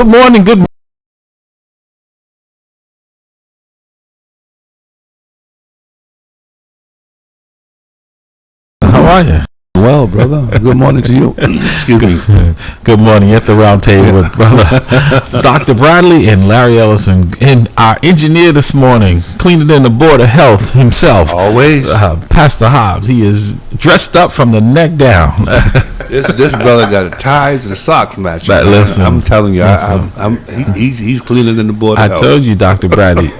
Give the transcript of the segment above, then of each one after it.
Good morning. Good. How are you? Well, brother. Good morning to you. Excuse me. Good morning. At the round table with brother Dr. Bradley and Larry Ellison, and our engineer this morning, cleaning in the Board of Health himself. Always. Pastor Hobbs. He is dressed up from the neck down. This brother got the ties and the socks matching. But listen, I'm telling you, he's cleaning in the Board of Health. I told you, Dr. Bradley.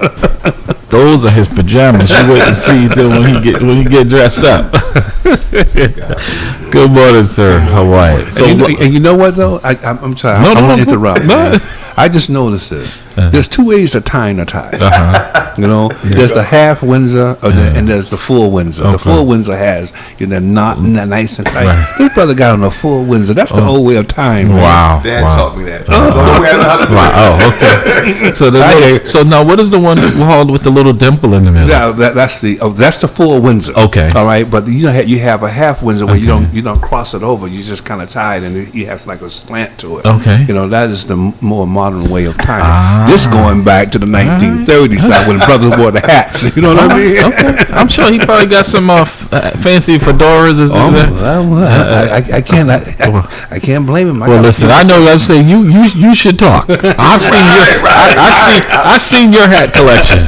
Those are his pajamas. You wait and see when he get dressed up. Good morning, sir. How are you? So, and you know what though? I'm sorry. I don't want to interrupt. No. I just noticed this. There's two ways to tying a tie. You know, there's the half Windsor and there's the full Windsor. Okay. The full Windsor has not nice and tight. Right. This brother got on a full Windsor. That's the old way of tying. Wow. Dad taught me that. Wow. Okay. So now, what is the one called with the little dimple in the middle? Yeah, that's the full Windsor. Okay. All right, but you have a half Windsor where you don't cross it over. You just kind of tie it, and you have like a slant to it. Okay. You know, that is the more modern way of tying. This going back to the 1930s, like when brothers wore the hats. You know what I mean? Okay. I'm sure he probably got some fancy fedoras or something. I can't blame him. Well, listen, I know. I say you should talk. I've seen your hat collection.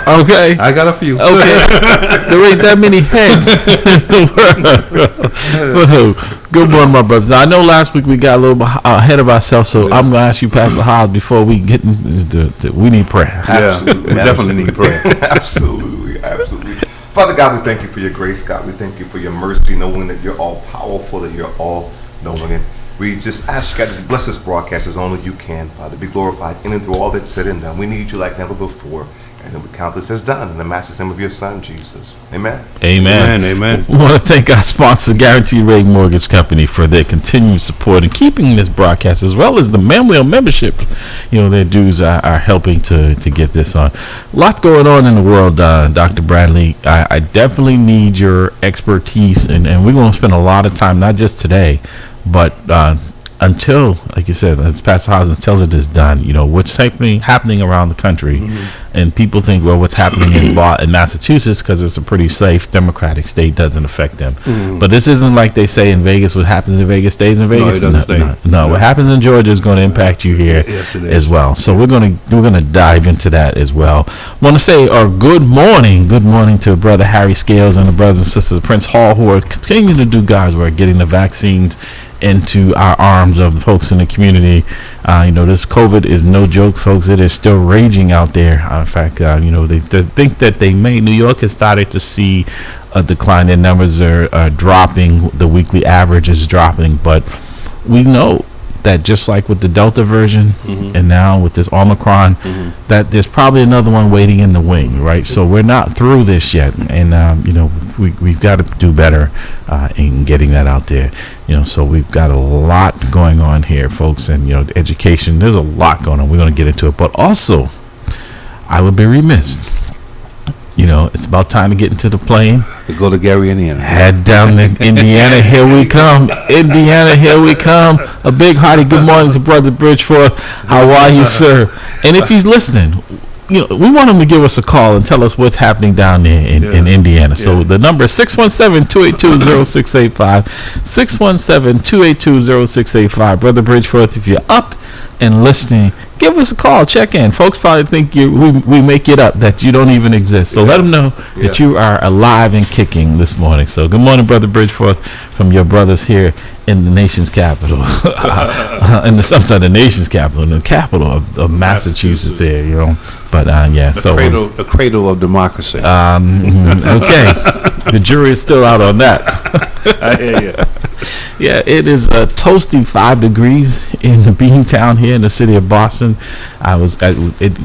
Okay, I got a few. Okay, there ain't that many heads in the world. So, good morning, my brothers. Now, I know last week we got a little ahead of ourselves, so I'm gonna ask you, Pastor Hobbs, before we get into we need prayer. Absolutely, we definitely need prayer. Absolutely. Father God, we thank you for your grace, God. We thank you for your mercy, knowing that you're all powerful, that you're all knowing. And we just ask you, God, to bless this broadcast as only you can, Father. Be glorified in and through all that's said and done. We need you like never before. And then we count this as done in the matchless name of your Son, Jesus. Amen. Amen. We want to thank our sponsor, Guaranteed Rate Mortgage Company, for their continued support and keeping this broadcast, as well as the Mamleo membership. You know, their dues are helping to get this on. A lot going on in the world, Dr. Bradley. I definitely need your expertise, and we're going to spend a lot of time, not just today, but until, like you said, as Pastor Hobbs, until it is done, you know, what's happening around the country. And people think, well, what's happening in Massachusetts, because it's a pretty safe Democratic state, doesn't affect them. But this isn't like they say in Vegas. What happens in Vegas stays in Vegas. No, it doesn't stay. No, what happens in Georgia is going to impact you here as well. So we're gonna dive into that as well. Want to say good morning to Brother Harry Scales and the brothers and sisters of Prince Hall, who are continuing to do God's work, getting the vaccines into our arms of the folks in the community. You know, this COVID is no joke, folks. It is still raging out there. In fact, you know, they think that New York has started to see a decline. Their numbers are dropping. The weekly average is dropping. But we know that just like with the Delta version and now with this Omicron, that there's probably another one waiting in the wing, right? So we're not through this yet. And, you know, we've got to do better in getting that out there. You know, so we've got a lot going on here, folks. And, you know, education, there's a lot going on. We're going to get into it. But also, I would be remiss. You know, it's about time to get into the plane. We go to Gary, Indiana. Head down to Indiana. Here we come. Indiana, here we come. A big hearty good morning to Brother Bridgeforth. How are you, sir? And if he's listening, you know, we want him to give us a call and tell us what's happening down there in Indiana. So the number is 617-282-0685. 617-282-0685. Brother Bridgeforth, if you're up and listening, give us a call. Check in. Folks probably think we make it up, that you don't even exist. So let them know that you are alive and kicking this morning. So good morning, Brother Bridgeforth, from your brothers here in the nation's capital. In the nation's capital, in the capital of Massachusetts here, you know. But the cradle of democracy. Okay. The jury is still out on that. I hear you. Yeah, it is a toasty 5 degrees in the Beantown here in the city of Boston. It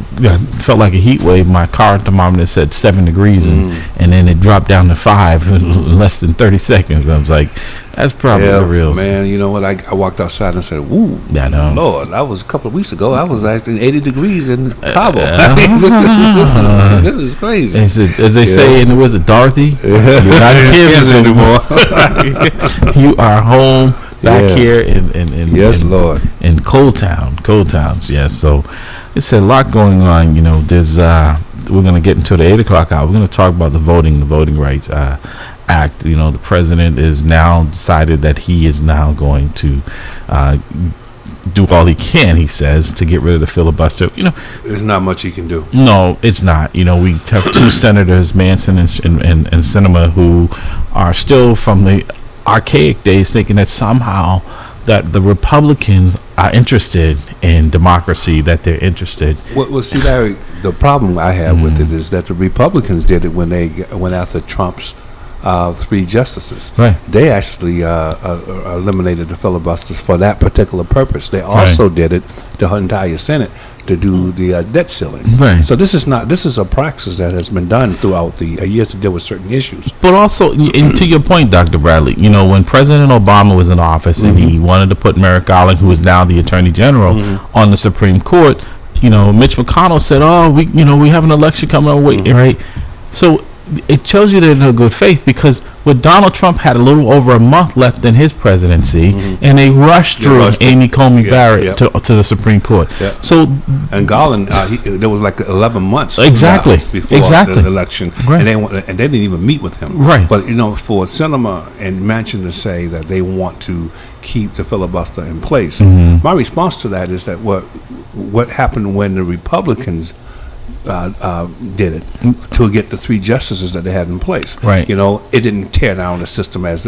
felt like a heat wave. My car thermometer said 7 degrees, and then it dropped down to 5 in less than 30 seconds. I was like, that's probably real. Man, you know what? I walked outside and said, "Woo, yeah, I know. Lord, that was a couple of weeks ago. I was actually 80 degrees in Cabo. This is crazy." As they say in the Dorothy, you're not in Kansas anymore. You are home back here in yes, Lord, in Coal Towns. Yes, so it's a lot going on. You know, there's we're going to get into the 8 o'clock hour. We're going to talk about the Voting Rights Act. You know, the president is now decided that he is now going to do all he can, he says, to get rid of the filibuster. You know, there's not much he can do. No, it's not. You know, we have two senators, Manson and Sinema, who are still from the archaic days, thinking that somehow that the Republicans are interested in democracy, that they're interested. Well, see, Larry, the problem I have with it is that the Republicans did it when they went after Trump's 3 justices. Right. They actually eliminated the filibusters for that particular purpose. They also did it the entire Senate to do the debt ceiling. Right. So this is a practice that has been done throughout the years to deal with certain issues. But also, and to your point, Dr. Bradley, you know, when President Obama was in office and he wanted to put Merrick Garland, who is now the Attorney General, on the Supreme Court, you know, Mitch McConnell said, "Oh, we have an election coming our way," right? So it shows you they're in good faith, because with Donald Trump had a little over a month left in his presidency, and they rushed through Amy Coney Barrett to the Supreme Court. Yeah. So, and Garland, there was like 11 months exactly before the election, and they didn't even meet with him. Right. But you know, for Sinema and Manchin to say that they want to keep the filibuster in place, my response to that is that what happened when the Republicans did it to get the 3 justices that they had in place. Right. You know, it didn't tear down the system as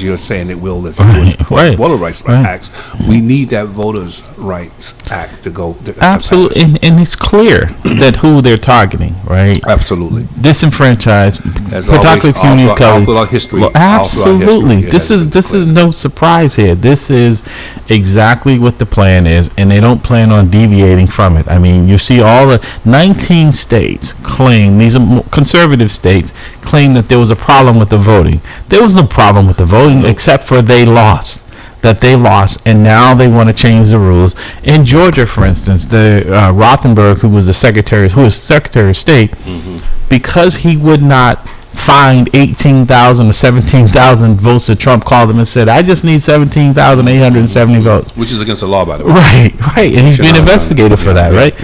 you're saying it will if you do it. Voter Rights Acts. We need that Voters Rights Act to go. Absolutely, and it's clear that who they're targeting, right? Absolutely. Disenfranchised, particularly punitive colors. All history. Absolutely. This is no surprise here. This is exactly what the plan is, and they don't plan on deviating from it. I mean, you see all the 19 states claim, these are conservative states, claim that there was a problem with the voting. There was no problem with the voting, except for they lost, and now they want to change the rules. In Georgia, for instance, the Rothenberg, who was Secretary of State, because he would not find 18,000 or 17,000 votes that Trump called him and said, "I just need 17,870 votes," which is against the law, by the way. Right, and he's being investigated for that, right?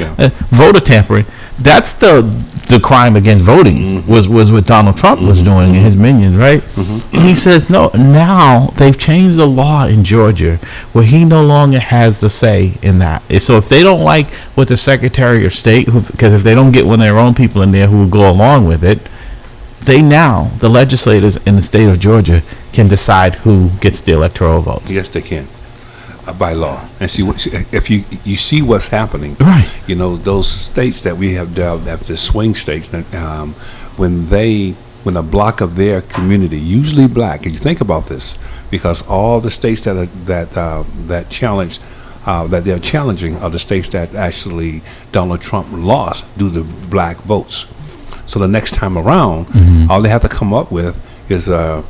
Voter tampering. That's the crime against voting was what Donald Trump was doing and his minions, right? And he says, no, now they've changed the law in Georgia where he no longer has the say in that. So if they don't like what the Secretary of State, because if they don't get one of their own people in there who will go along with it, the legislators in the state of Georgia can decide who gets the electoral vote. Yes, they can. By law. And see, if you see what's happening, right? You know, those states that we have dubbed after swing states, when a block of their community, usually black, and you think about this, because all the states that challenge, that they're challenging are the states that actually Donald Trump lost due to black votes. So the next time around, all they have to come up with is a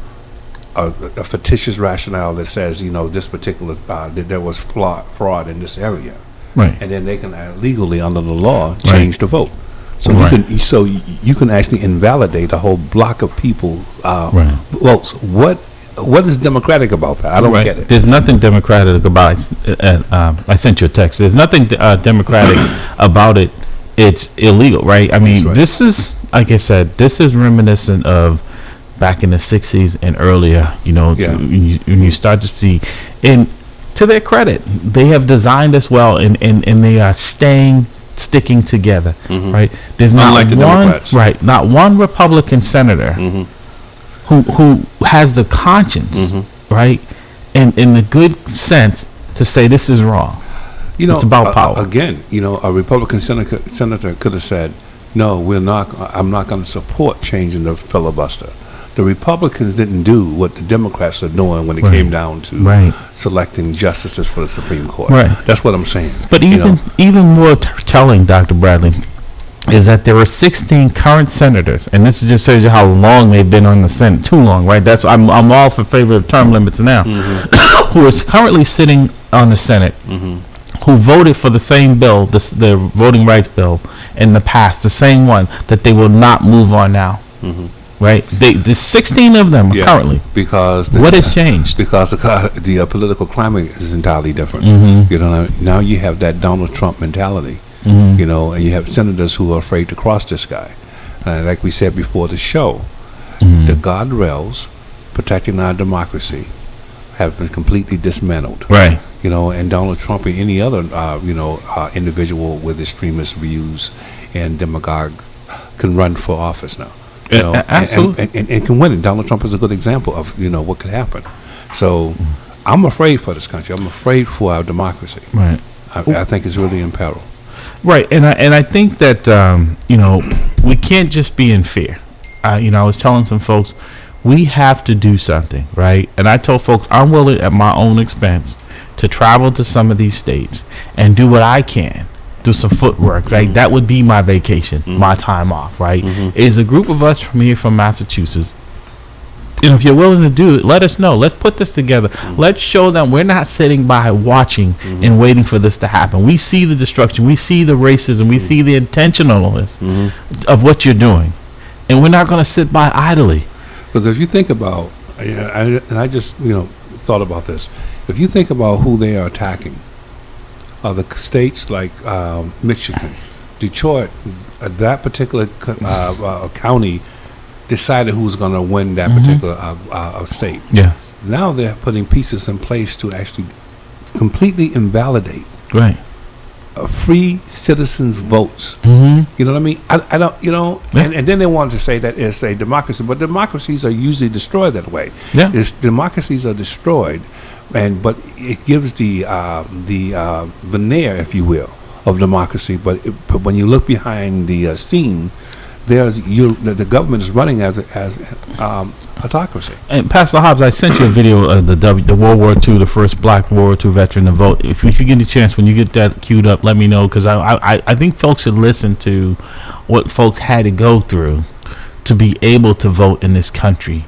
fictitious rationale that says, you know, this particular that there was fraud in this area, right? And then they can legally, under the law, change the vote. So you can actually invalidate a whole block of people votes. What is democratic about that? I don't get it. There's nothing democratic about it. I sent you a text. There's nothing democratic about it. It's illegal, right? I mean, this is, like I said, this is reminiscent of back in the 60s and earlier, you know, when you start to see, and to their credit, they have designed this well, and they are sticking together, right? There's not one Republican senator who has the conscience, right, and in the good sense to say this is wrong. You know, it's about power. Again, you know, a Republican senator could have said, "No, I'm not going to support changing the filibuster." The Republicans didn't do what the Democrats are doing when it came down to selecting justices for the Supreme Court. Right. That's what I'm saying. But even more telling, Dr. Bradley, is that there are 16 current senators, and this just shows you how long they've been on the Senate. Too long, right? That's I'm all for favor of term limits now. Who is currently sitting on the Senate, who voted for the same bill, the Voting Rights Bill, in the past, the same one that they will not move on now. right? There's 16 of them currently. Because what has changed? Because the political climate is entirely different. Mm-hmm. You know, now you have that Donald Trump mentality. Mm-hmm. You know, and you have senators who are afraid to cross this guy. Like we said before the show, the guardrails protecting our democracy have been completely dismantled. Right. You know, and Donald Trump or any other, individual with extremist views and demagogue can run for office now. You know, absolutely. And can win it. Donald Trump is a good example of, what could happen. So I'm afraid for this country. I'm afraid for our democracy. Right. I think it's really in peril. Right. And I think that, we can't just be in fear. I was telling some folks, we have to do something, right? And I told folks I'm willing at my own expense to travel to some of these states and do what I can, do some footwork, right? That would be my vacation, my time off, right? Is a group of us from here from Massachusetts. And if you're willing to do it, let us know. Let's put this together. Let's show them we're not sitting by watching and waiting for this to happen. We see the destruction. We see the racism. We see the intentionalness of what you're doing. And we're not going to sit by idly. Because if you think about, I just, thought about this. If you think about who they are attacking, the states like Michigan, Detroit, that particular county decided who's going to win that particular state. Yeah. Now they're putting pieces in place to actually completely invalidate free citizens' votes. You know what I mean? I don't, and then they wanted to say that it's a democracy, but democracies are usually destroyed that way. Yeah. Democracies are destroyed, but it gives the veneer, if you will, of democracy. But when you look behind the scene, the government is running as autocracy. And Pastor Hobbs, I sent you a video of the World War II, the first Black World War II veteran to vote. If you get a chance, when you get that queued up, let me know, because I think folks should listen to what folks had to go through to be able to vote in this country,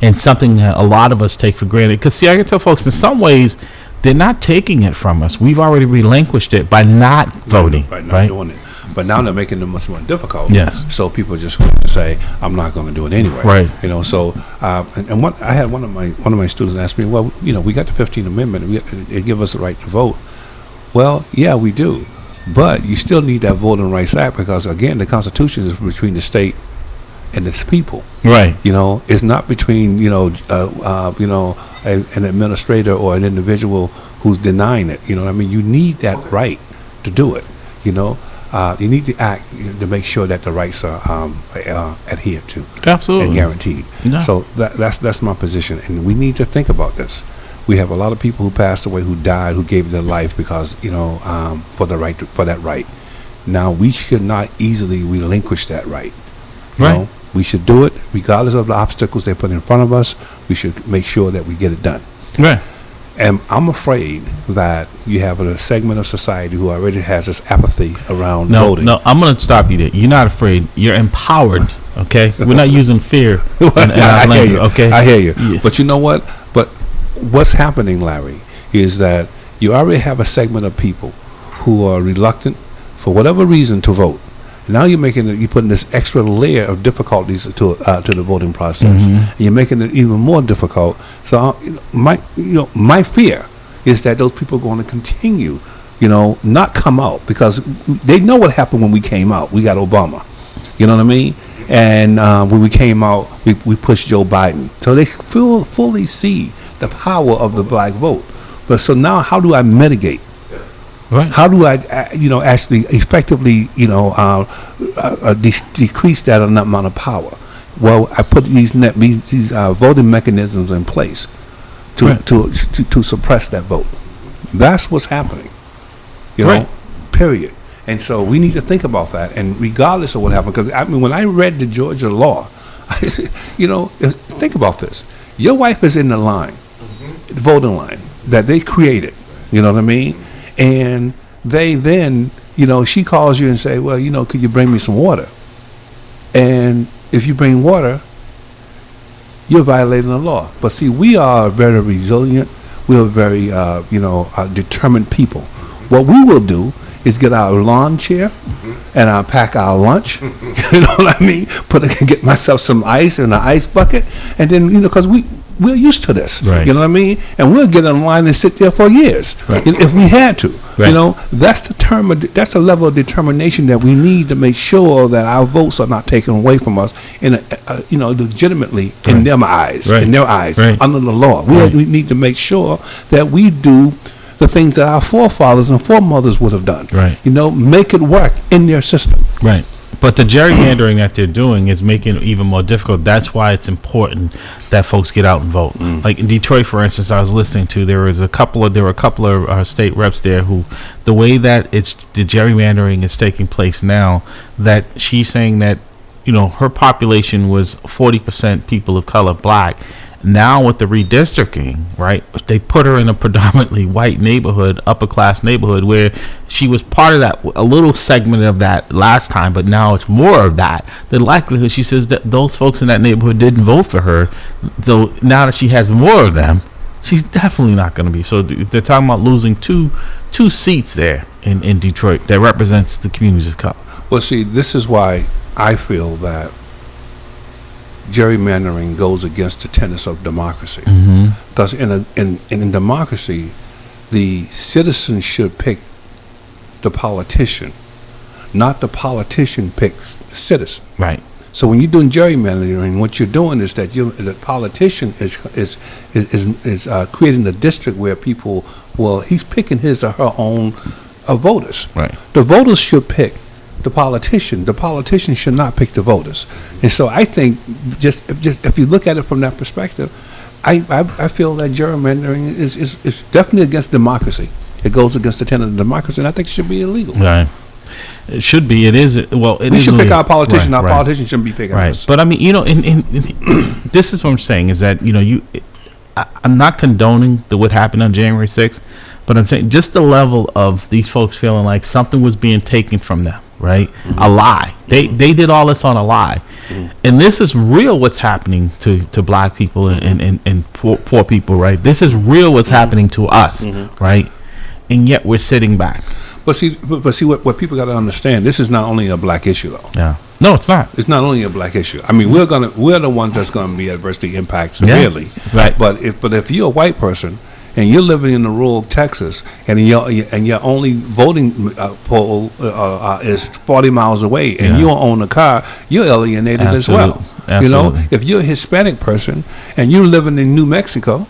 and something that a lot of us take for granted. Because see, I can tell folks in some ways they're not taking it from us. We've already relinquished it by not voting, by not doing it. But now they're making it much more difficult. Yes. So people are just going to say, "I'm not going to do it anyway." Right. So and what I had one of my students ask me, "Well, we got the 15th Amendment. It give us the right to vote." Well, yeah, we do, but you still need that Voting Rights Act, because again, the Constitution is between the state and its people. Right. It's not between an administrator or an individual who's denying it. You need that right to do it. You need to act to make sure that the rights are adhered to. Absolutely. And guaranteed. No. So that's my position, and we need to think about this. We have a lot of people who passed away, who died, who gave their life because for that right. Now we should not easily relinquish that right. Right. We should do it regardless of the obstacles they put in front of us. We should make sure that we get it done. Right. And I'm afraid that you have a segment of society who already has this apathy around voting. No, I'm going to stop you there. You're not afraid. You're empowered. Okay, we're not using fear. I hear you. Okay, I hear you. Yes. But you know what? But what's happening, Larry, is that you already have a segment of people who are reluctant, for whatever reason, to vote. Now you're putting this extra layer of difficulties to the voting process. And you're making it even more difficult. So my fear is that those people are going to continue, not come out, because they know what happened when we came out. We got Obama, you know what I mean? And when we came out, we pushed Joe Biden. So they fully see the power of the black vote. But so now, how do I mitigate? Right. How do I, actually effectively, decrease that amount of power? Well, I put these voting mechanisms in place to suppress that vote. That's what's happening. Period. And so we need to think about that. And regardless of what happened, because when I read the Georgia law, I said, think about this. Your wife is in the line, the voting line that they created. You know what I mean? And they then, she calls you and say, well, could you bring me some water? And if you bring water, you're violating the law. But see, we are very resilient. We are very, determined people. What we will do is get our lawn chair and I'll pack our lunch. You know what I mean? Get myself some ice in an ice bucket, and then because we're used to this. Right. You know what I mean? And we'll get in line and sit there for years if we had to. Right. That's that's the level of determination that we need to make sure that our votes are not taken away from us legitimately in their eyes, under the law. We need to make sure that we do the things that our forefathers and foremothers would have done. Right. Make it work in their system. Right. But the gerrymandering that they're doing is making it even more difficult. That's why it's important that folks get out and vote. Like in Detroit, for instance, I was listening to there were a couple of state reps there who, the way that the gerrymandering is taking place now, that she's saying that her population was 40% people of color, black. Now with the redistricting, right, they put her in a predominantly white neighborhood, upper class neighborhood, where she was part of that, a little segment of that last time, but now it's more of that. The likelihood, she says, that those folks in that neighborhood didn't vote for her. So now that she has more of them, she's definitely not going to be. So they're talking about losing two seats there in Detroit that represents the communities of color. Well, see, this is why I feel that gerrymandering goes against the tenets of democracy. Because in democracy, the citizen should pick the politician, not the politician picks the citizen. Right. So when you're doing gerrymandering, what you're doing is that the politician is creating a district where people, he's picking his or her own voters. Right. The voters should pick the politician. The politician should not pick the voters. And so I think just if you look at it from that perspective, I feel that gerrymandering is definitely against democracy. It goes against the tenet of democracy, and I think it should be illegal. Right. It should be. It is. Well, it is. We should pick our politician. Right, our politicians shouldn't be picking us. But I mean, this is what I'm saying is that I'm not condoning what happened on January 6th, but I'm saying just the level of these folks feeling like something was being taken from them. Right? A lie. They did all this on a lie. And this is real what's happening to black people and poor people, right? This is real what's happening to us, right? And yet we're sitting back. But see what people got to understand, this is not only a black issue though. Yeah. No, it's not. It's not only a black issue. I mean, we're the ones that's going to be adversely impacted severely. Yeah. Right. But if you're a white person and you're living in the rural Texas, and your only voting poll is 40 miles away, and you own a car, you're alienated as well. Absolutely. If you're a Hispanic person and you're living in New Mexico,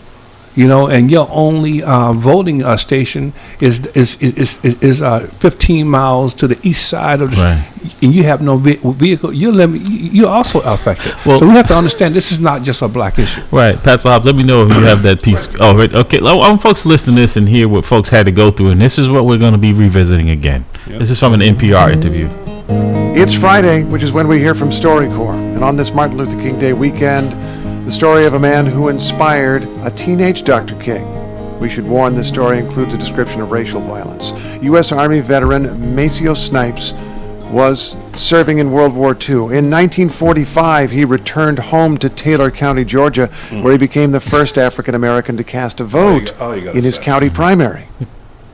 and your only voting station is 15 miles to the east side of the and you have no vehicle, you're also affected. Well, so we have to understand this is not just a black issue. Right. Pastor Hobbs, let me know if you have that piece. Oh, right. Okay. I want folks to listen to this and hear what folks had to go through, and this is what we're going to be revisiting again. Yep. This is from an NPR interview. It's Friday, which is when we hear from StoryCorps, and on this Martin Luther King Day weekend, the story of a man who inspired a teenage Dr. King. We should warn this story includes a description of racial violence. U.S. Army veteran Maceo Snipes was serving in World War II. In 1945, he returned home to Taylor County, Georgia, where he became the first African American to cast a vote in his county primary.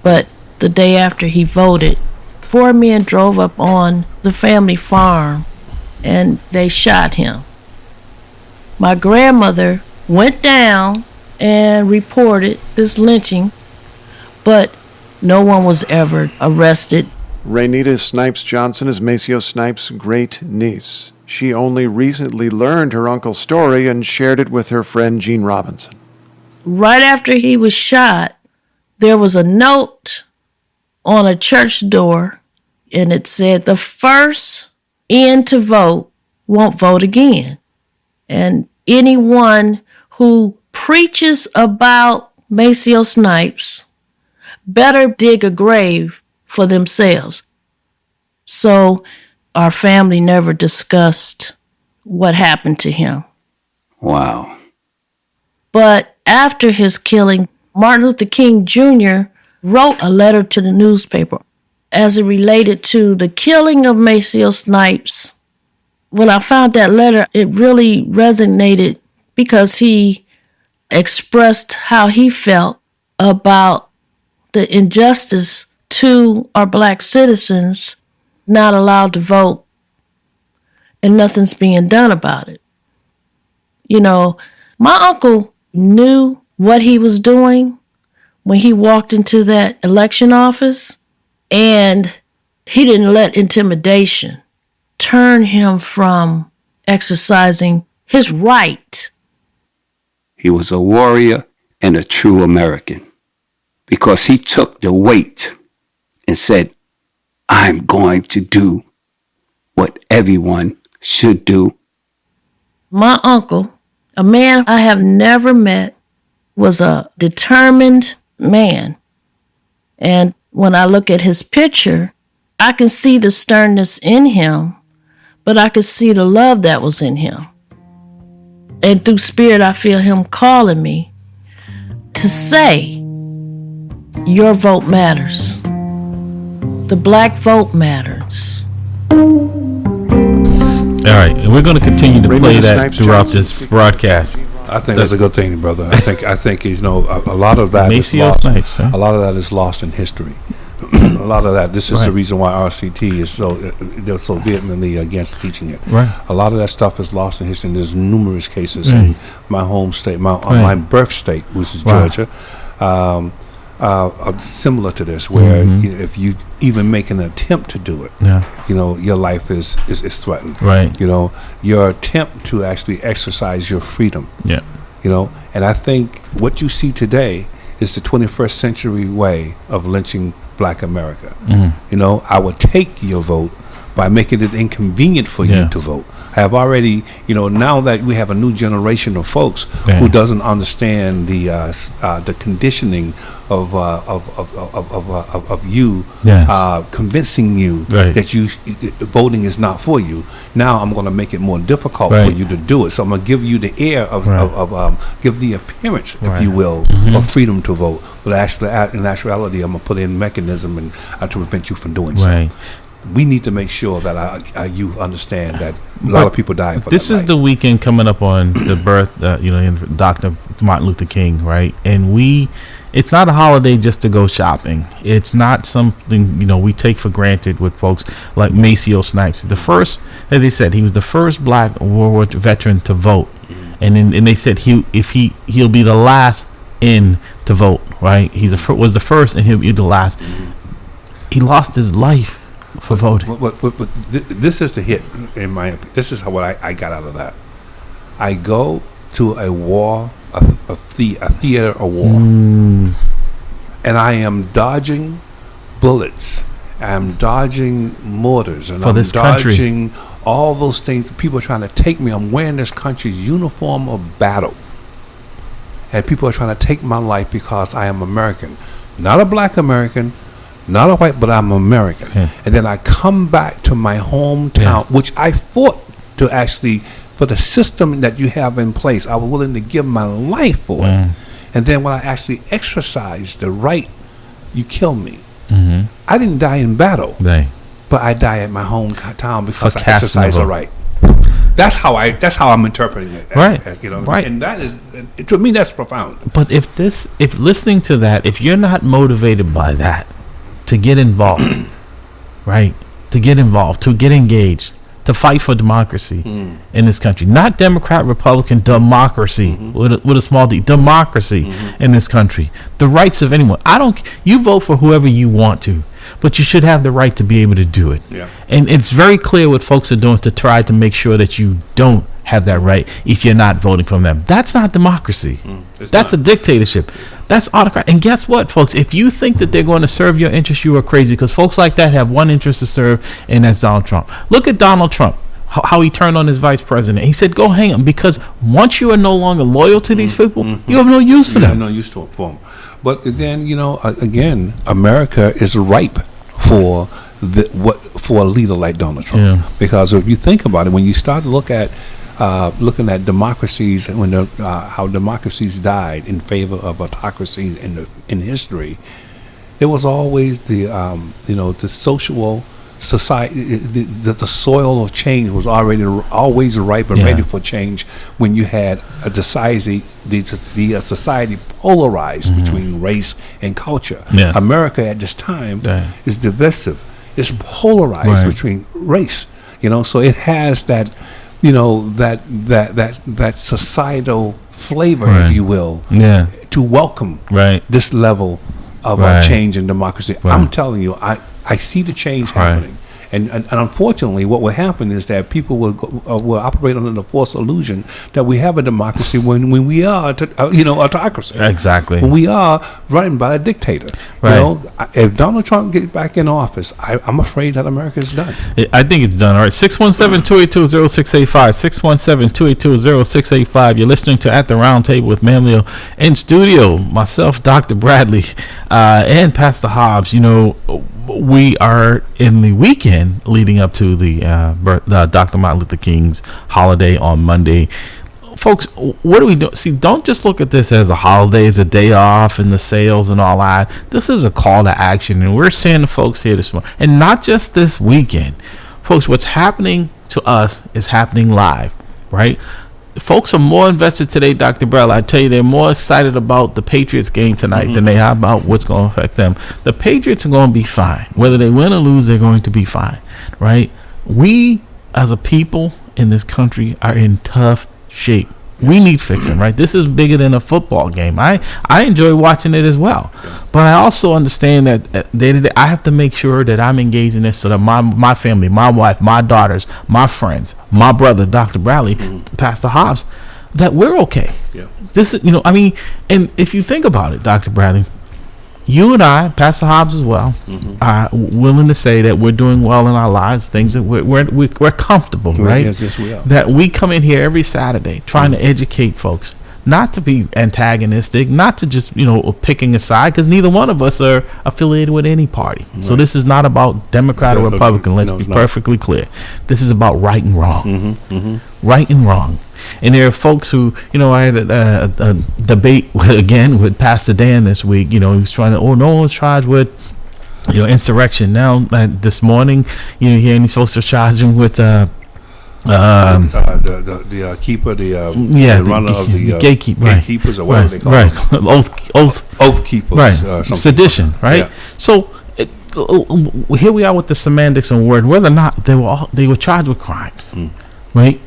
But the day after he voted, 4 men drove up on the family farm and they shot him. My grandmother went down and reported this lynching, but no one was ever arrested. Raynita Snipes Johnson is Maceo Snipes' great niece. She only recently learned her uncle's story and shared it with her friend Jean Robinson. Right after he was shot, there was a note on a church door, and it said, "The first in to vote won't vote again." And anyone who preaches about Maceo Snipes better dig a grave for themselves. So our family never discussed what happened to him. Wow. But after his killing, Martin Luther King Jr. wrote a letter to the newspaper as it related to the killing of Maceo Snipes. When I found that letter, it really resonated because he expressed how he felt about the injustice 2 are black citizens not allowed to vote, and nothing's being done about it. You know, my uncle knew what he was doing when he walked into that election office, and he didn't let intimidation turn him from exercising his right. He was a warrior and a true American because he took the weight and said, I'm going to do what everyone should do. My uncle, a man I have never met, was a determined man. And when I look at his picture, I can see the sternness in him, but I can see the love that was in him. And through spirit, I feel him calling me to say, your vote matters. The black vote matters. All right, and we're going to continue to play that throughout this broadcast. I think that's a good thing, brother. I think a lot of that is lost. Snipes, huh? A lot of that is lost in history. A lot of that. This is the reason why RCT is they're so vehemently against teaching it. Right. A lot of that stuff is lost in history. And there's numerous cases in my home state, my birth state, which is Georgia. Similar to this, where if you even make an attempt to do it, your life is threatened. Right. Your attempt to actually exercise your freedom. Yeah. And I think what you see today is the 21st century way of lynching Black America. I would take your vote by making it inconvenient for you to vote. I have already, now that we have a new generation of folks who doesn't understand the conditioning of you convincing you that voting is not for you. Now I'm going to make it more difficult for you to do it. So I'm going to give you the air of give the appearance, if you will, of freedom to vote. But actually, in actuality, I'm going to put in mechanism and to prevent you from doing so. We need to make sure that our youth understand that a lot of people die for this is the weekend coming up on the birth, Dr. Martin Luther King, right? And it's not a holiday just to go shopping. It's not something, we take for granted with folks like Maceo Snipes. The first, as they said, he was the first Black World War veteran to vote. And they said he'll be the last in to vote, right? Was the first and he'll be the last. He lost his life for voting. But this is the hit, in my opinion. This is what I got out of that. I go to a war, a theater of war, and I am dodging bullets. I'm dodging mortars, and I'm dodging all those things. People are trying to take me. I'm wearing this country's uniform of battle, and people are trying to take my life because I am American, not a Black American. Not a white, but I'm American. And then I come back to my hometown, which I fought to actually, for the system that you have in place, I was willing to give my life for it. And then when I actually exercise the right, you kill me. I didn't die in battle, but I die at my hometown because I exercise the right. That's how I'm interpreting it. And that is, to me, that's profound. But if listening to that, if you're not motivated by that, to get involved, right? To get involved, to get engaged, to fight for democracy in this country. Not Democrat, Republican, democracy with a small d. Democracy in this country. The rights of anyone. You vote for whoever you want to, but you should have the right to be able to do it. And it's very clear what folks are doing to try to make sure that you don't have that right if you're not voting for them. That's not democracy. That's a dictatorship. That's autocrat. And guess what, folks? If you think that they're going to serve your interest, you are crazy, because folks like that have one interest to serve, and that's Donald Trump. Look at Donald Trump, how he turned on his vice president. He said, go hang him, because once you are no longer loyal to these people, you have no use for them. You have no use for them. But then, again, America is ripe for a leader like Donald Trump. Because if you think about it, when you start to looking at democracies and how democracies died in favor of autocracies in history, there was always the social society, the soil of change was always ripe and ready for change when you had a society, society polarized between race and culture. Yeah. America at this time is divisive. It's polarized between race. So it has that, that societal flavor, if you will, to welcome this level of change and democracy. I'm telling you, I see the change happening. And unfortunately, what will happen is that people will operate under the false illusion that we have a democracy when we are, autocracy. Exactly. When we are run by a dictator. If Donald Trump gets back in office, I'm afraid that America is done. I think it's done. All right, 617-282-0685, 617-282-0685. You're listening to At the Round Table with Mamleo in studio. Myself, Dr. Bradley, and Pastor Hobbs. We are in the weekend leading up to the Dr. Martin Luther King's holiday on Monday. Folks, what do we do? See, don't just look at this as a holiday, the day off and the sales and all that. This is a call to action, and we're saying to folks here this morning, and not just this weekend. Folks, what's happening to us is happening live, right? Folks are more invested today, Dr. Bradley. I tell you, they're more excited about the Patriots game tonight than they are about what's going to affect them. The Patriots are going to be fine. Whether they win or lose, they're going to be fine, right? We, as a people in this country, are in tough shape. We need fixing, right? This is bigger than a football game. I enjoy watching it as well. But I also understand that I have to make sure that I'm engaged in this so that my family, my wife, my daughters, my friends, my brother, Dr. Bradley, Pastor Hobbs, that we're okay. Yeah. This is, and if you think about it, Dr. Bradley, you and I, Pastor Hobbs as well, are willing to say that we're doing well in our lives, things that we're comfortable, right? Yes, we are. That we come in here every Saturday trying to educate folks, not to be antagonistic, not to just, picking a side, because neither one of us are affiliated with any party. Right. So this is not about Democrat or Republican. Let's be perfectly clear. This is about right and wrong. Right and wrong. And there are folks who, I had a debate with Pastor Dan this week. He was trying to, no one's charged with, insurrection. Now, this morning, hearing these folks are charging with the keeper, the runner of the gatekeepers, or whatever they call them. Oath keepers. Right. Sedition, right? Yeah. So here we are with the semantics and word, whether or not they were charged with crimes, right?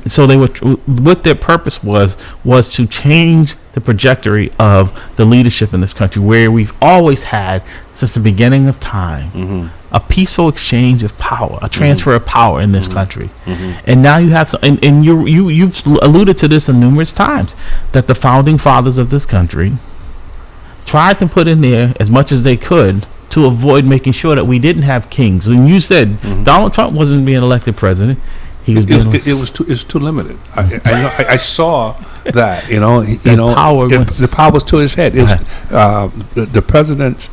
So they were. What their purpose was to change the trajectory of the leadership in this country, where we've always had since the beginning of time a peaceful exchange of power, a transfer of power in this country. And now you have and you've alluded to this numerous times, that the founding fathers of this country tried to put in there as much as they could to avoid making sure that we didn't have kings. And you said Donald Trump wasn't being elected president. It's too limited. I saw that. The power was to his head. It was, the president's,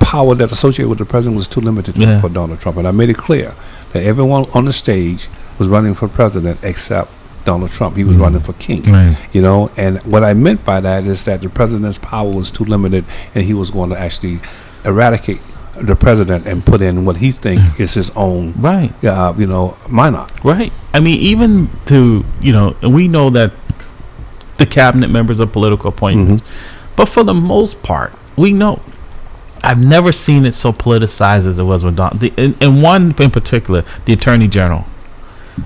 power that associated with the president was too limited for Donald Trump, and I made it clear that everyone on the stage was running for president except Donald Trump. He was running for king. And what I meant by that is that the president's power was too limited, and he was going to actually eradicate the president and put in what he think is his own monarch. Right. I mean, even to, we know that the cabinet members are political appointments, but for the most part, we know, I've never seen it so politicized as it was with Don. And one in particular, the Attorney General,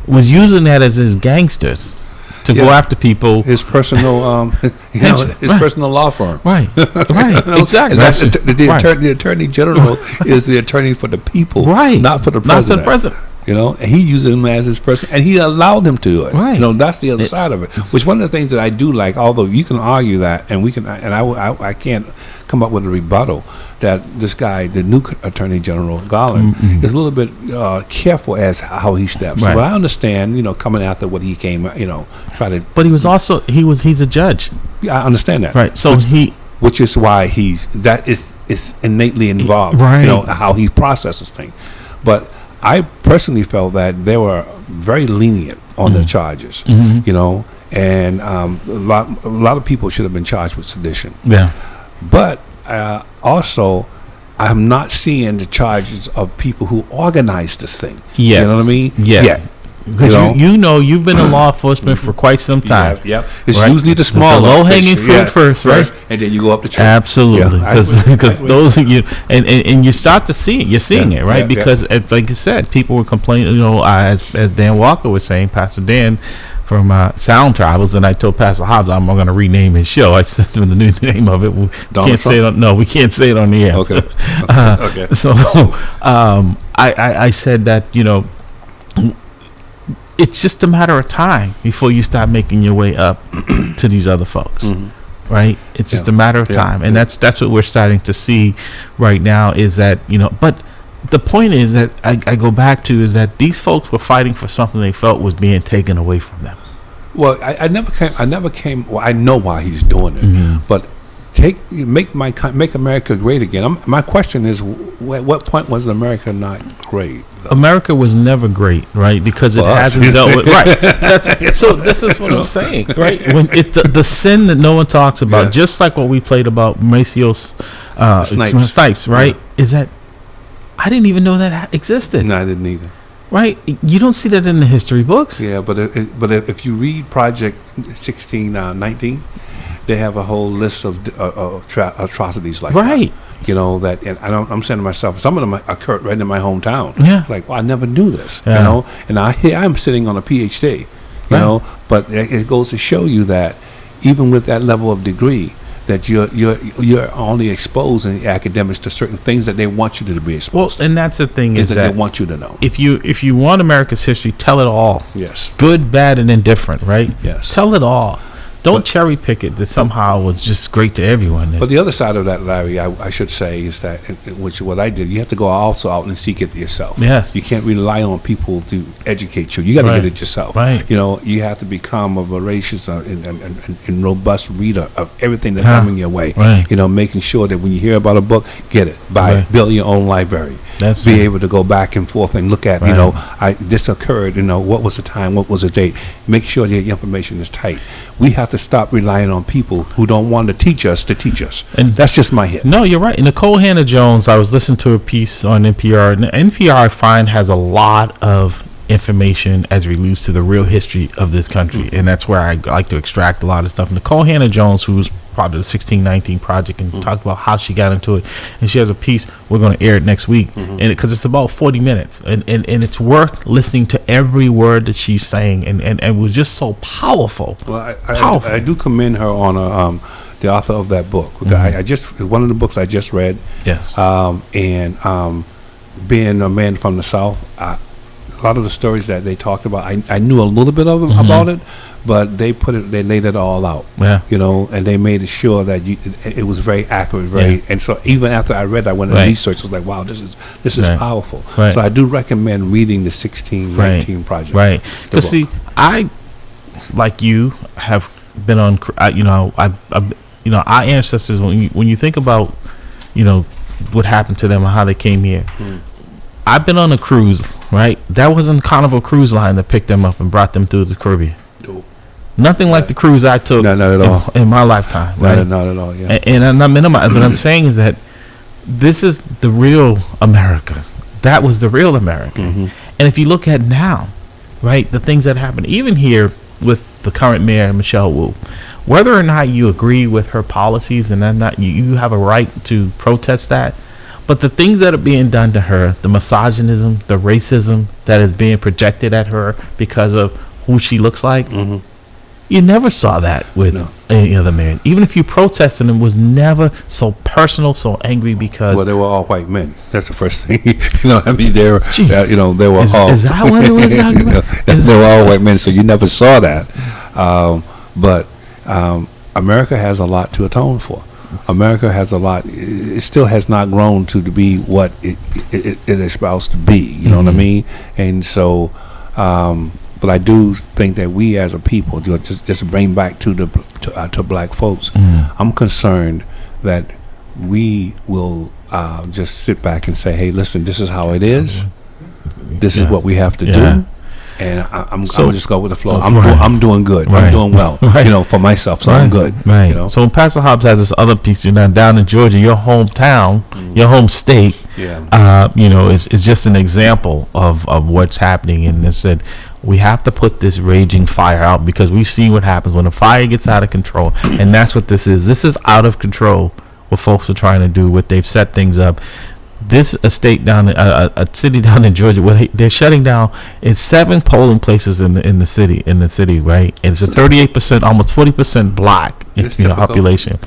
was using that as his gangsters to go after people. His personal, personal law firm. Right. Exactly. That's the Attorney General is the attorney for the people, not for the president. Not for the president. And he used him as his person, and he allowed him to do it. Right. That's the other side of it. Which one of the things that I do like, although you can argue that, and we can, and I can't come up with a rebuttal that this guy, the new Attorney General Garland, is a little bit careful as how he steps. Right. But I understand, coming after what he came, try to. But he was also he's a judge. Yeah, I understand that. Right. So which is why is innately involved. Right. How he processes things, but I personally felt that they were very lenient on the charges, and a lot of people should have been charged with sedition. Yeah. But also, I'm not seeing the charges of people who organized this thing. Yeah. You know what I mean? Yeah. Because you know you've been in law enforcement for quite some time. Yep. It's usually the small low hanging fruit first, right? And then you go up the tree. Absolutely, because those and you start to see it. You're seeing it, right? Because like you said, people were complaining. You know, as Dan Walker was saying, Pastor Dan from Sound Travels, and I told Pastor Hobbs I'm going to rename his show. I sent him the new name of it. We can't say it. We can't say it on the air. Okay. Okay. So I said that it's just a matter of time before you start making your way up to these other folks, right? It's just a matter of time, and that's what we're starting to see right now. Is that but the point is that I go back to is that these folks were fighting for something they felt was being taken away from them. Well, I never came. Well, I know why he's doing it, but make America great again. My question is, at what point was America not great? America was never great, right? Because it hasn't dealt with so this is what I'm saying, right? When the sin that no one talks about, just like what we played about Macios Snipes, right? Is that I didn't even know that existed. No, I didn't either. Right? You don't see that in the history books. Yeah, but if you read Project 1619. They have a whole list of atrocities like that. That, and I'm saying to myself, some of them occurred right in my hometown. Yeah. It's like, well, I never knew this, and I'm sitting on a PhD, but it goes to show you that even with that level of degree, that you're only exposing academics to certain things that they want you to be exposed. Well, and that's the thing is that they want you to know. If you want America's history, tell it all. Yes. Good, bad, and indifferent. Right. Yes. Tell it all. Don't cherry pick it that somehow was just great to everyone. But the other side of that, Larry, I should say, is that, which is what I did, you have to go also out and seek it yourself. Yes. You can't rely on people to educate you. You got to get it yourself. Right. You have to become a voracious and robust reader of everything that's coming your way. Right. Making sure that when you hear about a book, get it. Buy it. Build your own library. Be able to go back and forth and look at, this occurred, what was the time, what was the date. Make sure that your information is tight. We have to stop relying on people who don't want to teach us. And that's just my hit. No, you're right. Nicole Hannah-Jones, I was listening to a piece on NPR. And NPR, I find, has a lot of information as it relates to the real history of this country. And that's where I like to extract a lot of stuff. Nicole Hannah-Jones, who's part of the 1619 Project, and talk about how she got into it. And she has a piece, we're going to air it next week, and because it's about 40 minutes. And it's worth listening to every word that she's saying. And it was just so powerful. Well, I do commend her on the author of that book. I just one of the books I just read. Yes. And being a man from the South, a lot of the stories that they talked about, I knew a little bit of them about it, but they laid it all out. Yeah. And they made sure that it was very accurate, and so even after I read, I went and researched. I was like, wow, this is powerful. Right. So I do recommend reading the 1619 Project. Right. Because see, I, like you, have been on. Our ancestors. When you think about, what happened to them and how they came here. I've been on a cruise, right? That wasn't Carnival Cruise Line that picked them up and brought them through the Caribbean. Nope. Nothing like the cruise I took not at all. In my lifetime, right? Not at all, yeah. And I'm not minimizing. What I'm saying is that this is the real America. That was the real America. And if you look at now, right, the things that happen, even here with the current mayor, Michelle Wu, whether or not you agree with her policies and then not, you have a right to protest that. But the things that are being done to her, the misogynism, the racism that is being projected at her because of who she looks like, you never saw that with any other man. Even if you protested, it was never so personal, so angry because... Well, they were all white men. That's the first thing. They were, they were all... Is that what it was? They were all white men, so you never saw that. But America has a lot to atone for. America has a lot. It still has not grown to be what it is supposed to be. You know what I mean? And so, but I do think that we as a people, just bring back to black folks. I'm concerned that we will just sit back and say, "Hey, listen, this is how it is. This is what we have to do." and I'm just go with the flow. I'm doing good. Right. I'm doing well. Right. For myself, so I'm good. Right. So Pastor Hobbs has this other piece. Down in Georgia, your hometown, your home state. Yeah. Is just an example of what's happening. And they said we have to put this raging fire out, because we see what happens when a fire gets out of control, and that's what this is. This is out of control. What folks are trying to do, what they've set things up. This estate down, a city down in Georgia, where they're shutting down. It's 7 polling places in the city, right? It's a 38%, almost 40% black population.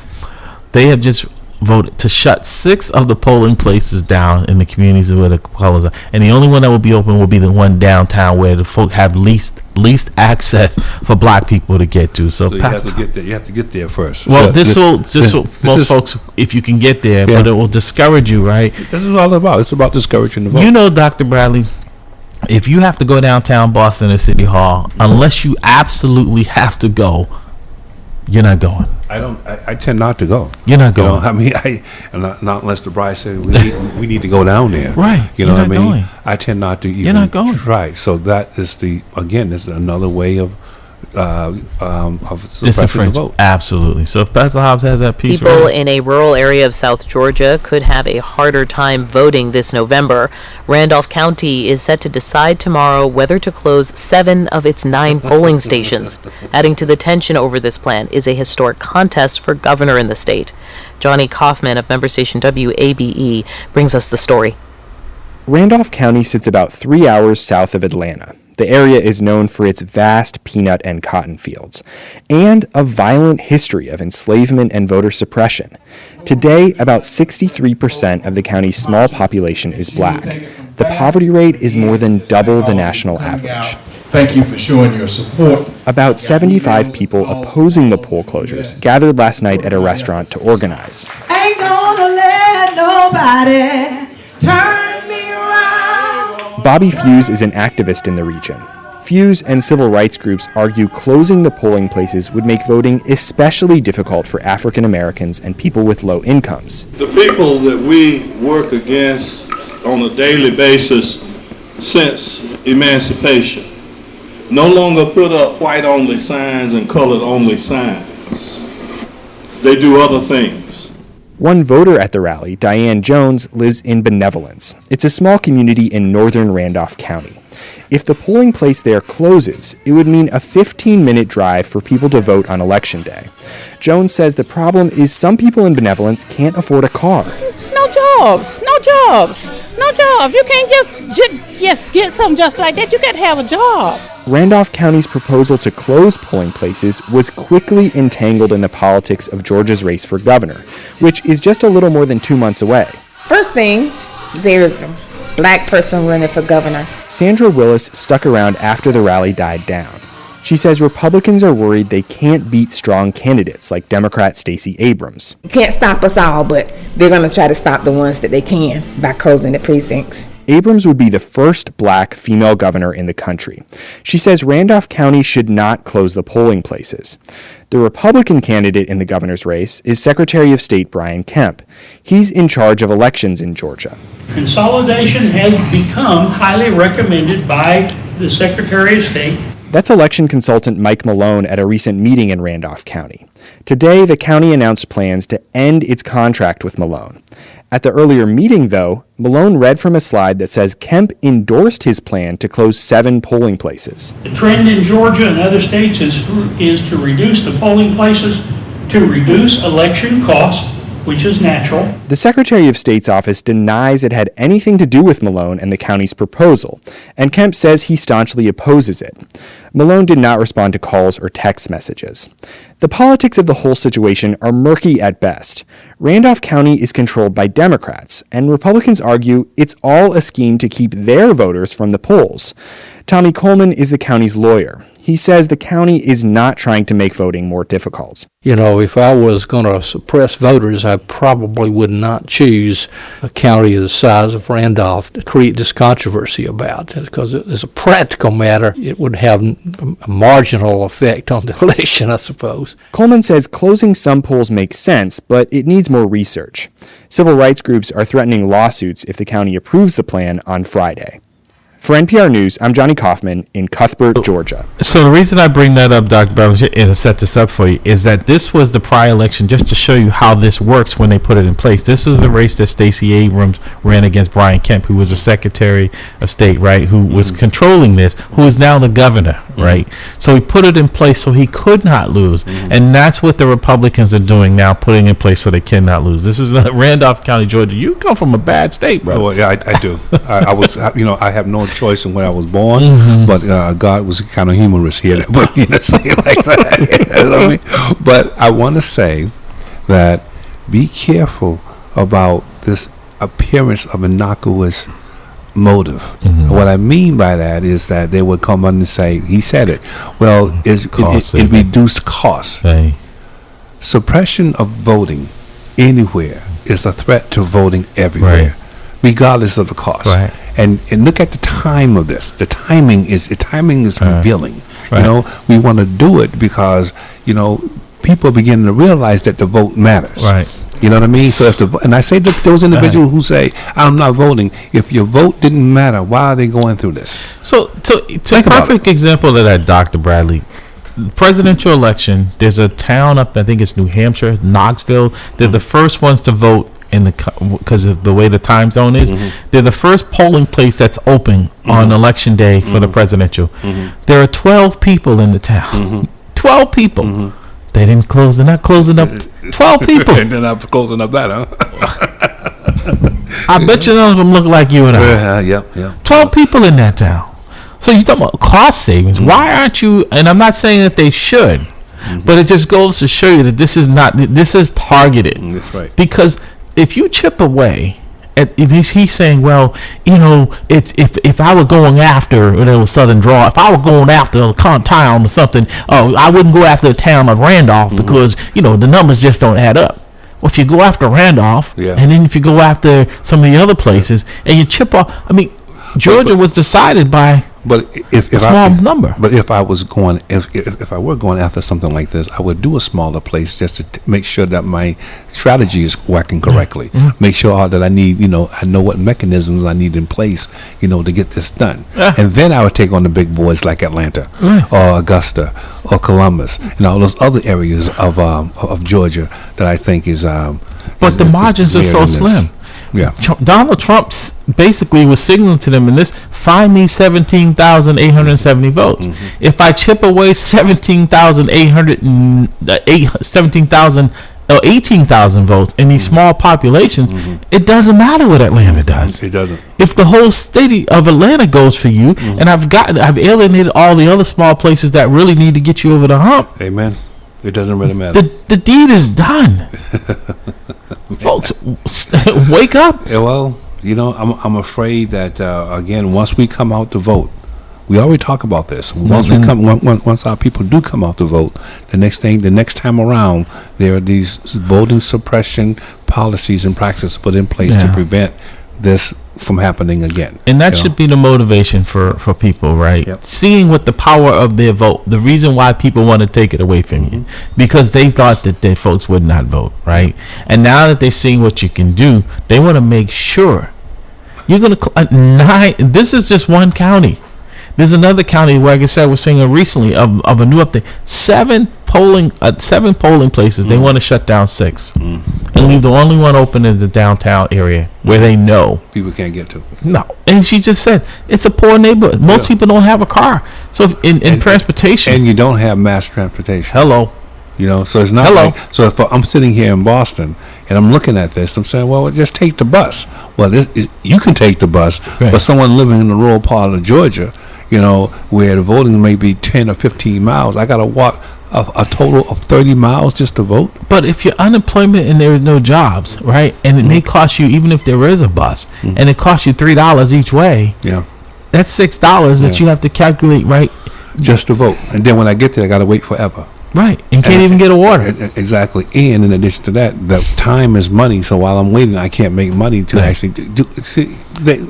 They have just voted to shut 6 of the polling places down in the communities where the colors are, and the only one that will be open will be the one downtown where the folk have least access for black people to get to. So you have to get there. You have to get there first. Well, most folks, if you can get there, but it will discourage you, right? This is all about. It's about discouraging the vote. Dr. Bradley, if you have to go downtown Boston to City Hall, unless you absolutely have to go, you're not going. I tend not to go. You're not going. Not unless the bride says we need to go down there. Right. You know what I mean? Going. I tend not to. You're not going. Right. So that is this is another way of suppressing the vote. Absolutely. So if Pastor Hobbs has that piece, people in a rural area of South Georgia could have a harder time voting this November. Randolph County is set to decide tomorrow whether to close 7 of its 9 polling stations. Adding to the tension over this plan is a historic contest for governor in the state. Johnny Kaufman of member station WABE brings us the story. Randolph County sits about 3 hours south of Atlanta. The area is known for its vast peanut and cotton fields, and a violent history of enslavement and voter suppression. Today, about 63% of the county's small population is black. The poverty rate is more than double the national average. Thank you for showing your support. About 75 people opposing the poll closures gathered last night at a restaurant to organize. Ain't gonna let nobody turn me around. Bobby Fuse is an activist in the region. Fuse and civil rights groups argue closing the polling places would make voting especially difficult for African Americans and people with low incomes. The people that we work against on a daily basis since emancipation no longer put up white-only signs and colored-only signs. They do other things. One voter at the rally, Diane Jones, lives in Benevolence. It's a small community in northern Randolph County. If the polling place there closes, it would mean a 15-minute drive for people to vote on Election Day. Jones says the problem is some people in Benevolence can't afford a car. No jobs. You can't just get something just like that. You got to have a job. Randolph County's proposal to close polling places was quickly entangled in the politics of Georgia's race for governor, which is just a little more than 2 months away. First thing, there's a black person running for governor. Sandra Willis stuck around after the rally died down. She says Republicans are worried they can't beat strong candidates like Democrat Stacey Abrams. Can't stop us all, but they're going to try to stop the ones that they can by closing the precincts. Abrams would be the first black female governor in the country. She says Randolph County should not close the polling places. The Republican candidate in the governor's race is Secretary of State Brian Kemp. He's in charge of elections in Georgia. Consolidation has become highly recommended by the Secretary of State. That's election consultant Mike Malone at a recent meeting in Randolph County. Today, the county announced plans to end its contract with Malone. At the earlier meeting, though, Malone read from a slide that says Kemp endorsed his plan to close 7 polling places. The trend in Georgia and other states is to reduce the polling places, to reduce election costs, which is natural. The Secretary of State's office denies it had anything to do with Malone and the county's proposal, and Kemp says he staunchly opposes it. Malone did not respond to calls or text messages. The politics of the whole situation are murky at best. Randolph County is controlled by Democrats, and Republicans argue it's all a scheme to keep their voters from the polls. Tommy Coleman is the county's lawyer. He says the county is not trying to make voting more difficult. You know, if I was going to suppress voters, I probably would not choose a county the size of Randolph to create this controversy about, because as a practical matter, it would have a marginal effect on the election, I suppose. Coleman says closing some polls makes sense, but it needs more research. Civil rights groups are threatening lawsuits if the county approves the plan on Friday. For NPR News, I'm Johnny Kaufman in Cuthbert, Georgia. So the reason I bring that up, Dr. Bell, and set this up for you, is that this was the prior election, just to show you how this works when they put it in place. This is the race that Stacey Abrams ran against Brian Kemp, who was the Secretary of State, right, who was controlling this, who is now the governor, right? So he put it in place so he could not lose. And that's what the Republicans are doing now, putting in place so they cannot lose. This is Randolph County, Georgia. You come from a bad state, bro. Oh, yeah, I do. I was, I have no choice in when I was born, but God was kind of humorous here to put me in a state like that. You know what I mean? But I want to say that be careful about this appearance of innocuous motive. What I mean by that is that they would come on and say, he said it, well, it reduced costs. Right. Suppression of voting anywhere is a threat to voting everywhere, regardless of the cost. Right. And look at the time of this. The timing is revealing. Right. You know, we want to do it because, people are beginning to realize that the vote matters. Right. You know what I mean? So and I say that those individuals who say, I'm not voting, if your vote didn't matter, why are they going through this? So a perfect example of that, Dr. Bradley, presidential election, there's a town up, I think it's New Hampshire, Knoxville. They're the first ones to vote because of the way the time zone is. They're the first polling place that's open on election day for the presidential. There are 12 people in the town. 12 people. They didn't close. They're not closing up 12 people. And they're not closing up that, I bet you none of them look like you and I. Yeah. 12 people in that town. So you're talking about cost savings. Why aren't you, and I'm not saying that they should, but it just goes to show you that this is targeted. That's right. Because if you chip away, he's saying, well, it's if I were going after a Southern Draw, if I were going after a town or something, I wouldn't go after the town of Randolph because the numbers just don't add up. Well, if you go after Randolph, and then if you go after some of the other places, and you chip off, Georgia was decided by a small number. But if I was going, if I were going after something like this, I would do a smaller place just to make sure that my strategy is working correctly. Make sure that I need, I know what mechanisms I need in place, to get this done. And then I would take on the big boys like Atlanta or Augusta or Columbus and all those other areas of Georgia that I think is. But the margins are so slim. Yeah. Donald Trump basically was signaling to them in this, find me 17,870 votes. If I chip away 18,000 votes in these small populations, it doesn't matter what Atlanta does. It doesn't. If the whole state of Atlanta goes for you, and I've alienated all the other small places that really need to get you over the hump. Amen. It doesn't really matter. The deed is done. Folks, wake up. Yeah, well, I'm afraid that again, once we come out to vote, we already talk about this. Once our people do come out to vote, the next time around, there are these voting suppression policies and practices put in place to prevent this from happening again. And that should be the motivation for people, right? Yep. Seeing what the power of their vote, the reason why people want to take it away from you, because they thought that their folks would not vote, right? And now that they're seeing what you can do, they want to make sure you're going to this is just one county. There's another county where, like I said, we're seeing recently of a new update. 7 polling places. They want to shut down 6 and leave the only one open is the downtown area where they know people can't get to. No, and she just said it's a poor neighborhood. Most people don't have a car, so in transportation, and you don't have mass transportation. Hello. So it's not like, so if I'm sitting here in Boston and I'm looking at this, I'm saying, well, just take the bus. Well, you can take the bus, but someone living in the rural part of Georgia, where the voting may be 10 or 15 miles, I got to walk a total of 30 miles just to vote. But if you're unemployment and there is no jobs, right, and it may cost you, even if there is a bus, and it costs you $3 each way, that's $6 that you have to calculate, right, just to vote. And then when I get there, I got to wait forever. Right, and can't even get a water. Exactly. And in addition to that, the time is money. So while I'm waiting, I can't make money to actually do.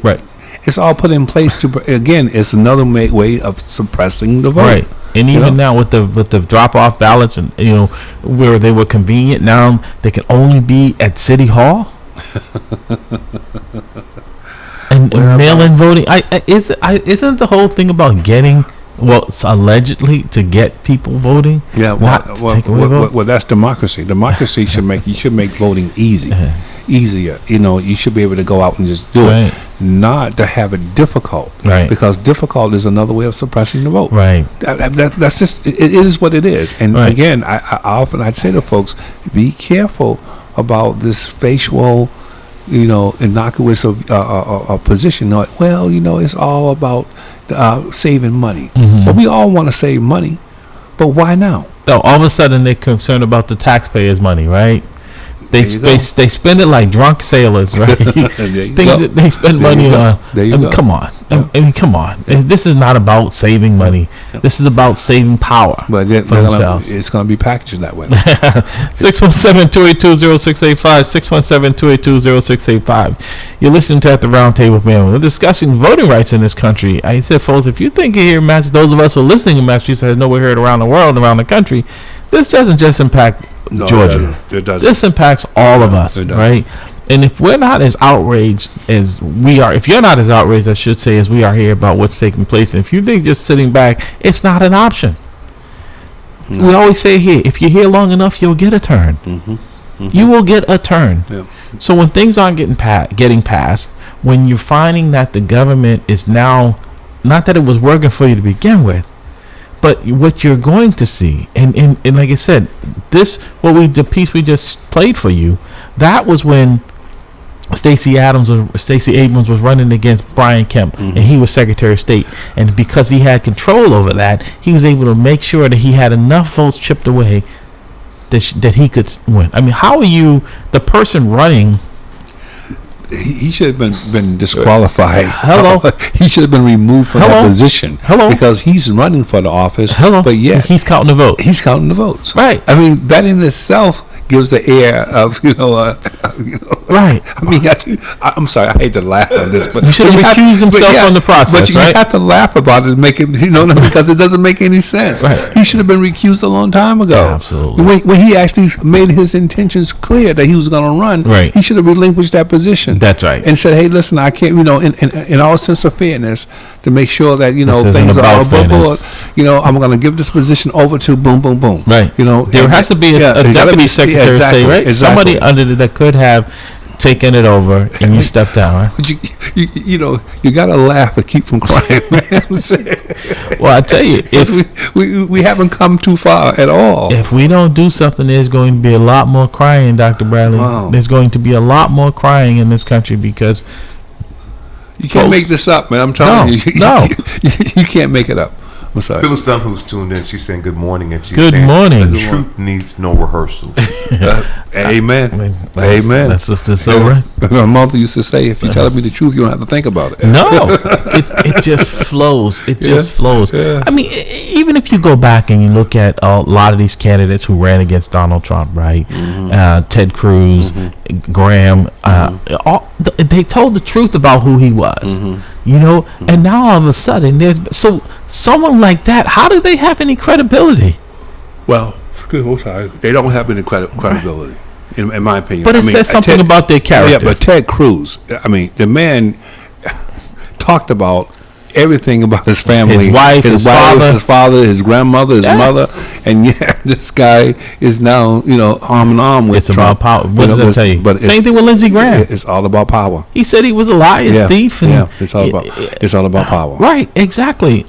Right. It's all put in place to, again, it's another way of suppressing the vote. Right. And even now with the drop off ballots and where they were convenient, now they can only be at City Hall. And mail-in voting, isn't the whole thing about getting, it's allegedly to get people voting? Yeah, well, that's democracy. Democracy should make voting easier. You should be able to go out and just do it, not to have it difficult. Right. Because difficult is another way of suppressing the vote. Right. That's just it is what it is. And again, I'd say to folks, be careful about this facial, innocuous position. It's all about saving money. But we all want to save money. But why now? So all of a sudden they're concerned about the taxpayers' money, right? They spend it like drunk sailors, right? Things that they spend money on. Come on. Come on. This is not about saving money. This is about saving power for themselves. It's going to be packaged that way. 617-282-0685, 617-282-0685. You're listening to At the Round Table, man. We're discussing voting rights in this country. I said, folks, if you think here in Massachusetts, those of us who are listening in Massachusetts, know we're heard around the world, around the country, this doesn't just impact Georgia. It doesn't. This impacts all of us, right? And if we're not as outraged as we are, if you're not as outraged, I should say, as we are here about what's taking place, and if you think just sitting back, it's not an option. We always say here, if you're here long enough, you'll get a turn. You will get a turn. So when things aren't getting passed, when you're finding that the government is now, not that it was working for you to begin with, but what you're going to see, and like I said, the piece we just played for you, that was when Stacey Abrams was running against Brian Kemp, and he was Secretary of State, and because he had control over that, he was able to make sure that he had enough votes chipped away that he could win. I mean, how are you, the person running? He should have been disqualified. Hello. He should have been removed from that position. Because he's running for the office. But yeah, he's counting the votes. He's counting the votes. Right. I mean, that in itself gives the air of Right. I mean, I'm sorry, I hate to laugh on this, but he should have recused himself from the process. But you have to laugh about it and make it, because it doesn't make any sense. Right. He should have been recused a long time ago. Yeah, absolutely. When he actually made his intentions clear that he was going to run, right, he should have relinquished that position. That's right. And said, "Hey, listen, I can't, in all sense of fairness, to make sure that things are above board. I'm going to give this position over to boom, boom, boom. Right. There has to be a deputy secretary of state, right? Exactly. Somebody under that could have taken it over, and you stepped down. Right? But you got to laugh and keep from crying, man. Well, I tell you, if we haven't come too far at all. If we don't do something, there's going to be a lot more crying, Dr. Bradley. Wow. There's going to be a lot more crying in this country because you can't make this up, man. I'm telling you. No. You can't make it up. I'm sorry. Phyllis Dunn, who's tuned in, she's saying good morning, and she's good saying morning. The truth needs no rehearsal. Amen. Amen. That's just so right. My mother used to say, if you're telling me the truth, you don't have to think about it. No, it just flows. It just flows. Yeah. I mean, even if you go back and you look at a lot of these candidates who ran against Donald Trump, right? Ted Cruz, Graham, they told the truth about who he was, and now all of a sudden someone like that, how do they have any credibility? Well, they don't have any credibility, in my opinion. But it says something about their character. Yeah, but Ted Cruz, I mean, the man talked about everything about his family, his wife, his father, his grandmother, his mother, and this guy is now, arm in arm with Trump. It's about power. What does that tell you? But same thing with Lindsey Graham. It's all about power. He said he was a liar, thief. And it's all about power. Right, exactly.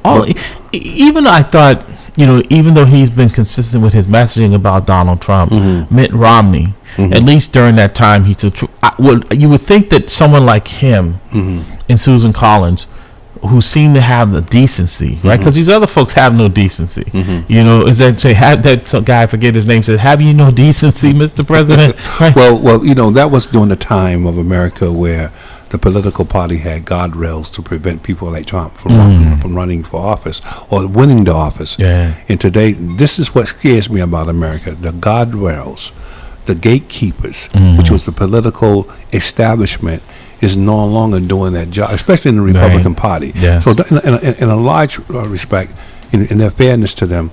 Even I thought, even though he's been consistent with his messaging about Donald Trump, Mitt Romney, at least during that time, you would think that someone like him and Susan Collins, who seem to have the decency, right? Because these other folks have no decency. Is that say that guy? I forget his name. Said, "Have you no decency, Mr. President?" Right? Well, that was during the time of America where the political party had guardrails to prevent people like Trump from running for office or winning the office. Yeah. And today, this is what scares me about America: the guardrails, the gatekeepers, which was the political establishment, is no longer doing that job, especially in the Republican Party. Yeah. So in a large respect, in their fairness to them,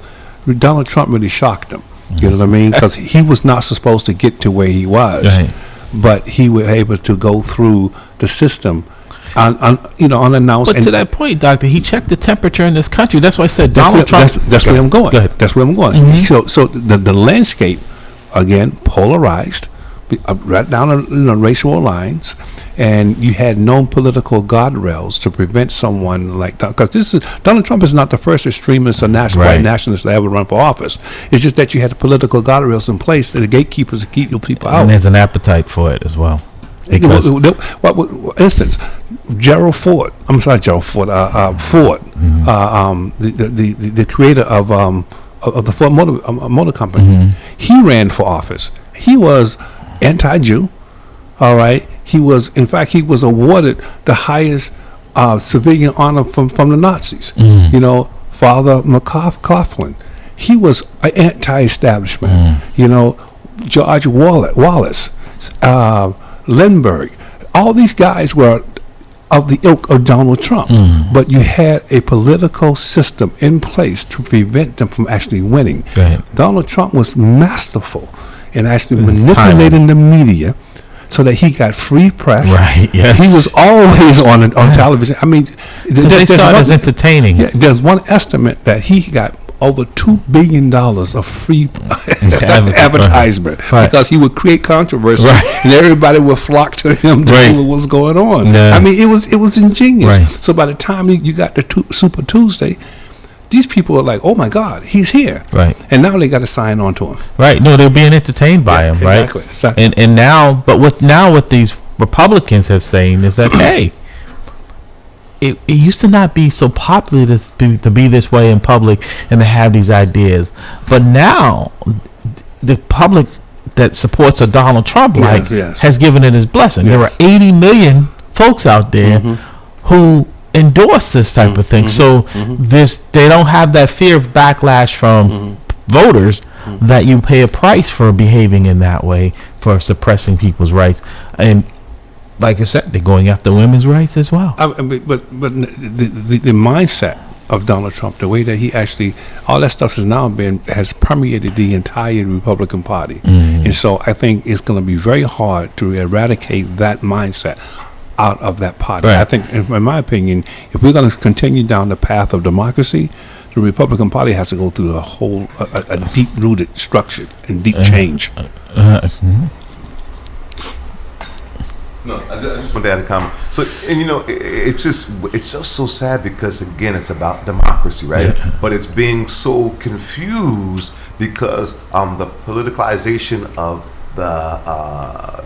Donald Trump really shocked them. You know what I mean? Because he was not supposed to get to where he was. Right. But he was able to go through the system unannounced. But to that point, Doctor, he checked the temperature in this country. That's why I said Donald Trump. That's where I'm going. Go ahead. That's where I'm going. Mm-hmm. So the landscape, again, polarized, right down racial lines, and you had no political guardrails to prevent someone like that. Because Donald Trump is not the first extremist or white nationalist to ever run for office. It's just that you had the political guardrails in place, that the gatekeepers to keep your people out. And there's an appetite for it as well. Because instance, Ford, the creator of the Ford Motor Company, he ran for office. He was anti-Jew. All right, he was awarded the highest civilian honor from the Nazis. Father McLaughlin, he was anti-establishment. George Wallace. Lindbergh, all these guys were of the ilk of Donald Trump, but you had a political system in place to prevent them from actually winning. Right. Donald Trump was masterful in actually manipulating the media so that he got free press. Right. Yes. He was always on television. I mean, they saw it as entertaining. Yeah, there's one estimate that he got over $2 billion of free advertisement because he would create controversy and everybody would flock to him to see what was going on. I mean, it was ingenious. So by the time you got to Super Tuesday, these people are like, "Oh my God, he's here!" And now they got to sign on to him. No, they're being entertained by him. Exactly. And now, but what these Republicans have saying is that hey. It used to not be so popular to be this way in public and to have these ideas, but now the public that supports a Donald Trump has given it his blessing. There are 80 million folks out there who endorse this type of thing. So they don't have that fear of backlash from voters that you pay a price for behaving in that way, for suppressing people's rights. And like I said, they're going after women's rights as well. But the mindset of Donald Trump, the way that he actually, all that stuff has permeated the entire Republican Party. And so I think it's going to be very hard to eradicate that mindset out of that party. I think, in my opinion, if we're going to continue down the path of democracy, the Republican Party has to go through a deep-rooted structure and deep change. No, I just want to add a comment. So, and it's just so sad because again, it's about democracy, right? But it's being so confused because the politicalization of the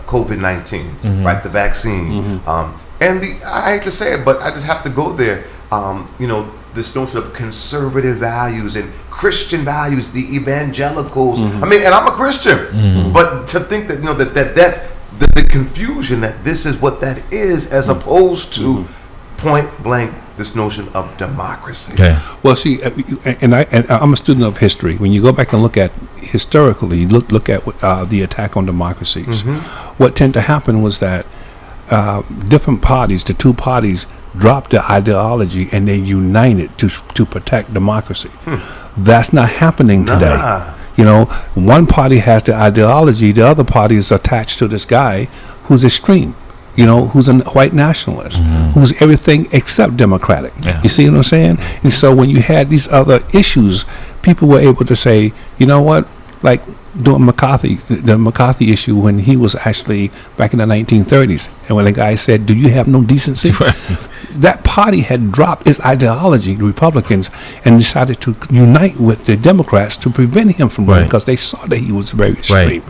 COVID-19, right? The vaccine, and I hate to say it, but I just have to go there. This notion of conservative values and Christian values, the evangelicals. I mean, and I'm a Christian, but to think that that's the confusion that this is what that is, as opposed to point blank this notion of democracy. Well, see, and I'm a student of history. When you go back and look at historically, look at the attack on democracies. What tended to happen was that different parties, the two parties, dropped their ideology and they united to protect democracy. That's not happening today. One party has the ideology, the other party is attached to this guy who's extreme, who's a white nationalist, who's everything except democratic. You see what I'm saying? And so when you had these other issues, people were able to say, you know what, like doing the McCarthy issue when he was actually back in the 1930s, and when the guy said, "Do you have no decency?" That party had dropped its ideology, the Republicans, and decided to unite with the Democrats to prevent him from running because they saw that he was very extreme.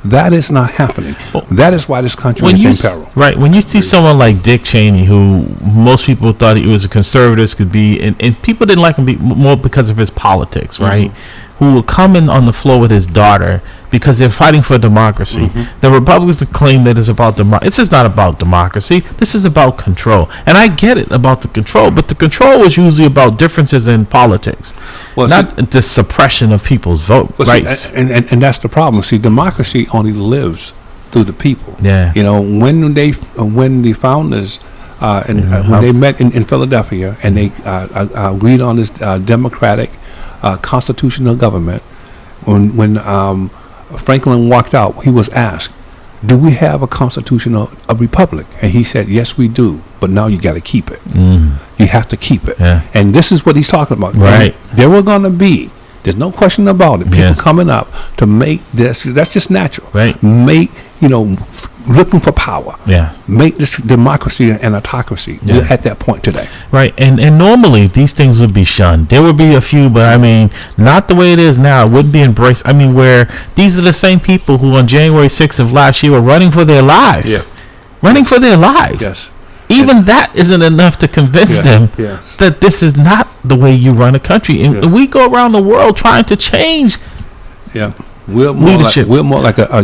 That is not happening. That is why this country is in peril. When you see someone like Dick Cheney, who most people thought he was a conservative, and people didn't like him more because of his politics, right? Who will come in on the floor with his daughter because they're fighting for democracy. The Republicans claim that it's about democracy. This is not about democracy. This is about control. And I get it about the control, but the control was usually about differences in politics, not the suppression of people's vote rights. And that's the problem. See, democracy only lives through the people. When the founders when they met in Philadelphia and they agreed on this democratic constitutional government, when Franklin walked out, he was asked, do we have a constitutional a republic? And he said, yes, we do. But now you got to keep it. You have to keep it. Yeah. And this is what he's talking about. Right. And there were going to be, there's no question about it, people coming up to make this, that's just natural. Right. Make, looking for power. Yeah. Make this democracy an autocracy. Yeah. We're at that point today. Right. And normally these things would be shunned. There would be a few, but I mean, not the way it is now. It wouldn't be embraced. I mean, where these are the same people who on January 6th of last year were running for their lives. Yeah. Running for their lives. Yes. Even that isn't enough to convince them that this is not the way you run a country. And we go around the world trying to change. Yeah. We're more like a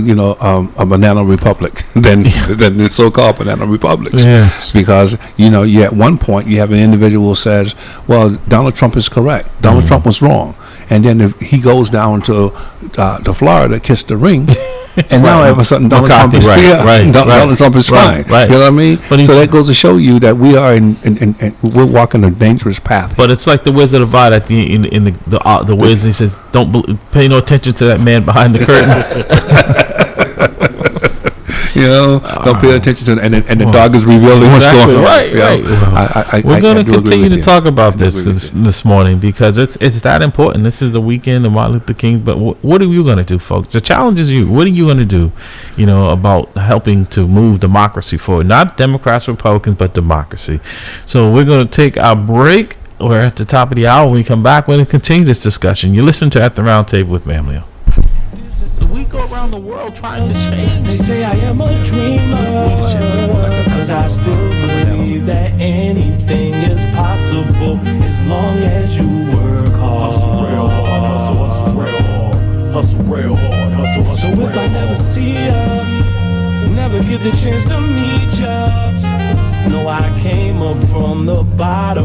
banana republic than the so-called banana republics. Yes. Because you at one point you have an individual who says, well, Donald Trump is correct. Donald Trump was wrong. And then if he goes down to Florida, kiss the ring. And now all of a sudden Donald Trump is Donald Trump is fine. Right. You know what I mean? So that goes to show you that we are we're walking a dangerous path. But it's like the Wizard of Oz at the in the Wizard. He says, "Don't pay no attention to that man behind the curtain." Don't pay attention to it, and the dog is revealing what's going on. Right. We're going to continue to talk about this morning because it's that important. This is the weekend of Martin Luther King. But what are you going to do, folks? The challenge is you. What are you going to do? About helping to move democracy forward, not Democrats, Republicans, but democracy. So we're going to take our break. We're at the top of the hour. When we come back, we're going to continue this discussion. You listen to At the Round Table with Mamleo. We go around the world trying to change. They say I am a dreamer, cause I still believe that anything is possible as long as you work hard. Hustle real hard, hustle real hard, hustle real hard, hustle. So if I never see ya, never get the chance to meet ya, no, I came up from the bottom.